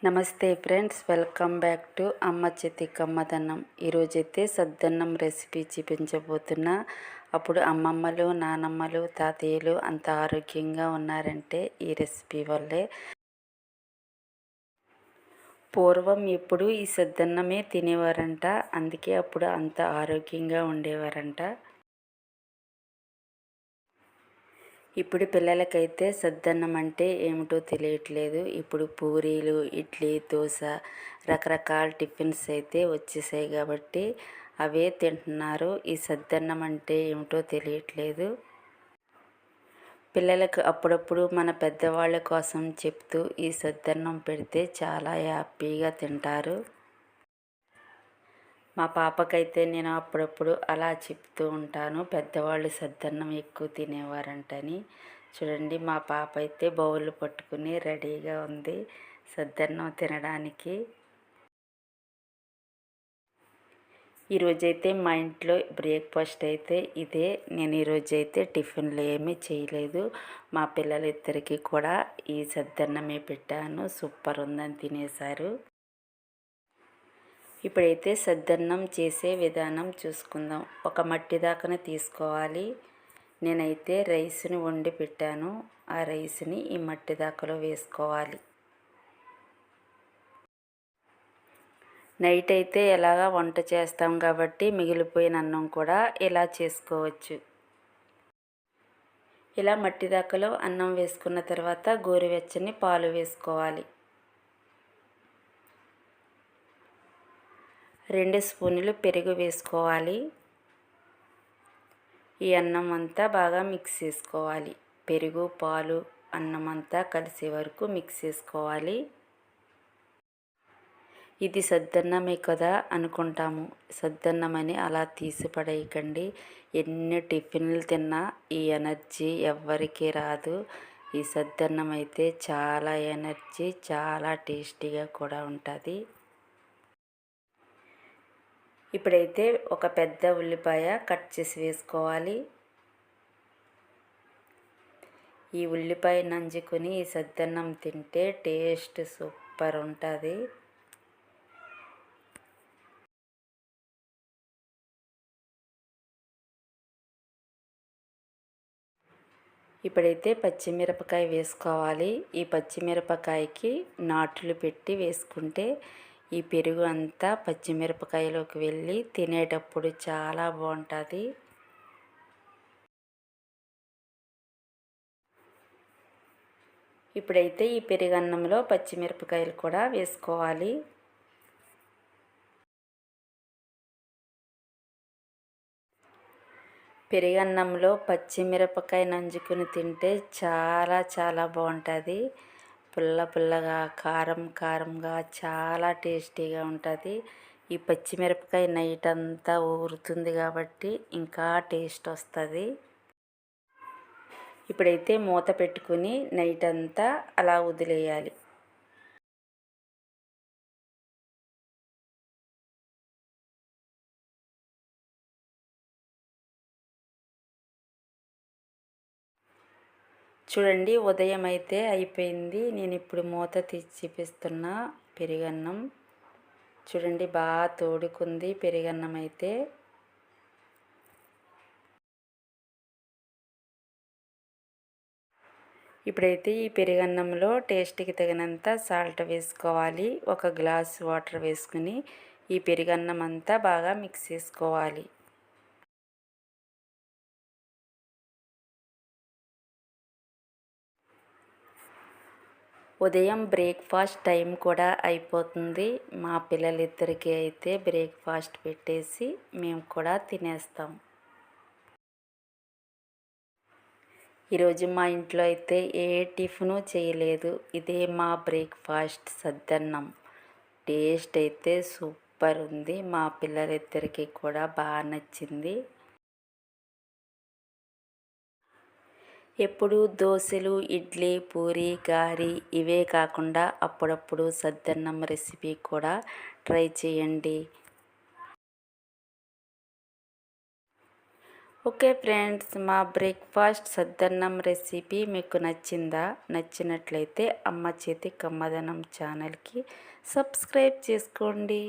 నమస్తే friends, welcome back to అమ్మ చేతి కమ్మదన్నం. ఈరోజైతే సద్దన్నం రెసిపీ చూపించబోతున్నా. అప్పుడు అమ్మమ్మలు, నానమ్మలు, తాతయ్యలు అంత ఆరోగ్యంగా ఉన్నారంటే ఈ రెసిపీ వల్లే. పూర్వం ఎప్పుడు ఈ సద్దన్నమే తినేవారంట, అందుకే అప్పుడు అంత ఆరోగ్యంగా ఉండేవారంట. ఇప్పుడు పిల్లలకైతే సద్దన్నం అంటే ఏమిటో తెలియట్లేదు. ఇప్పుడు పూరీలు, ఇడ్లీ, దోశ రకరకాల టిఫిన్స్ అయితే వచ్చేసాయి కాబట్టి అవే తింటున్నారు. ఈ సద్దన్నం అంటే ఏమిటో తెలియట్లేదు. పిల్లలకు అప్పుడప్పుడు మన పెద్దవాళ్ళ కోసం చెప్తూ ఈ సద్దన్నం పెడితే చాలా హ్యాపీగా తింటారు. మా పాపకైతే నేను అప్పుడప్పుడు అలా చెప్తూ ఉంటాను, పెద్దవాళ్ళు సద్దన్నం ఎక్కువ తినేవారంటని. చూడండి, మా పాప అయితే బౌల్ పట్టుకుని రెడీగా ఉంది సద్దన్నం తినడానికి. ఈరోజైతే మా ఇంట్లో బ్రేక్ఫాస్ట్ అయితే ఇదే. నేను ఈరోజైతే టిఫిన్లు ఏమీ చేయలేదు. మా పిల్లలిద్దరికీ కూడా ఈ సద్దన్నమే పెట్టాను. సూపర్ ఉందని తినేశారు. ఇప్పుడైతే సద్దన్నం చేసే విధానం చూసుకుందాం. ఒక మట్టి దాకనే తీసుకోవాలి. నేనైతే రైస్ని వండి పెట్టాను. ఆ రైస్ని ఈ మట్టి దాకలో వేసుకోవాలి. నైట్ అయితే ఎలాగా వంట చేస్తాం కాబట్టి మిగిలిపోయిన అన్నం కూడా ఇలా చేసుకోవచ్చు. ఇలా మట్టి దాకలో అన్నం వేసుకున్న తర్వాత గోరువెచ్చని పాలు వేసుకోవాలి. 2 స్పూన్లు పెరుగు వేసుకోవాలి. ఈ అన్నం అంతా బాగా మిక్స్ చేసుకోవాలి. పెరుగు, పాలు, అన్నం అంతా కలిసే వరకు మిక్స్ చేసుకోవాలి. ఇది సద్దన్నమే కదా అనుకుంటాము. సద్దన్నమని అలా తీసి పడేయకండి. ఎన్ని టిఫిన్లు తిన్నా ఈ ఎనర్జీ ఎవ్వరికీ రాదు. ఈ సద్దన్నం అయితే చాలా ఎనర్జీ, చాలా టేస్టీగా కూడా ఉంటుంది. ఇప్పుడైతే ఒక పెద్ద ఉల్లిపాయ కట్ చేసి వేసుకోవాలి. ఈ ఉల్లిపాయ నంజుకొని ఈ సద్దన్నం తింటే టేస్ట్ సూపర్ ఉంటుంది. ఇప్పుడైతే పచ్చిమిరపకాయ వేసుకోవాలి. ఈ పచ్చిమిరపకాయకి నాట్లు పెట్టి వేసుకుంటే ఈ పెరుగు అంతా పచ్చిమిరపకాయలోకి వెళ్ళి తినేటప్పుడు చాలా బాగుంటుంది. ఇప్పుడైతే ఈ పెరుగన్నంలో పచ్చిమిరపకాయలు కూడా వేసుకోవాలి. పెరుగన్నంలో పచ్చిమిరపకాయ నంజుకుని తింటే చాలా చాలా బాగుంటుంది. పుల్ల పుల్లగా, కారం కారంగా చాలా టేస్టీగా ఉంటుంది. ఈ పచ్చిమిరపకాయ నైట్ అంతా ఊరుతుంది కాబట్టి ఇంకా టేస్ట్ వస్తుంది. ఇప్పుడైతే మూత పెట్టుకుని నైట్ అంతా అలా వదిలేయాలి. చూడండి, ఉదయం అయితే అయిపోయింది. నేను ఇప్పుడు మూత తీసి చూపిస్తున్నా పెరుగన్నం. చూడండి, బాగా తోడుకుంది పెరుగన్నం అయితే. ఇప్పుడైతే ఈ పెరుగన్నంలో టేస్ట్కి తగినంత సాల్ట్ వేసుకోవాలి. 1 గ్లాసు వాటర్ వేసుకుని ఈ పెరుగన్నం అంతా బాగా మిక్స్ చేసుకోవాలి. ఉదయం బ్రేక్ఫాస్ట్ టైం కూడా అయిపోతుంది. మా పిల్లలిద్దరికీ అయితే బ్రేక్ఫాస్ట్ పెట్టేసి మేము కూడా తినేస్తాం. ఈరోజు మా ఇంట్లో అయితే ఏ టిఫిను చేయలేదు. ఇదే మా బ్రేక్ఫాస్ట్ సద్దన్నం. టేస్ట్ అయితే సూపర్ ఉంది. మా పిల్లలిద్దరికీ కూడా బాగా నచ్చింది. ఎప్పుడు దోశలు, ఇడ్లీ, పూరి, గారి ఇవే కాకుండా అప్పుడప్పుడు సద్దన్నం రెసిపీ కూడా ట్రై చేయండి. ఓకే ఫ్రెండ్స్, మా బ్రేక్ఫాస్ట్ సద్దన్నం రెసిపీ మీకు నచ్చిందా? నచ్చినట్లయితే అమ్మ చేతి కమ్మదనం ఛానల్కి సబ్స్క్రైబ్ చేసుకోండి.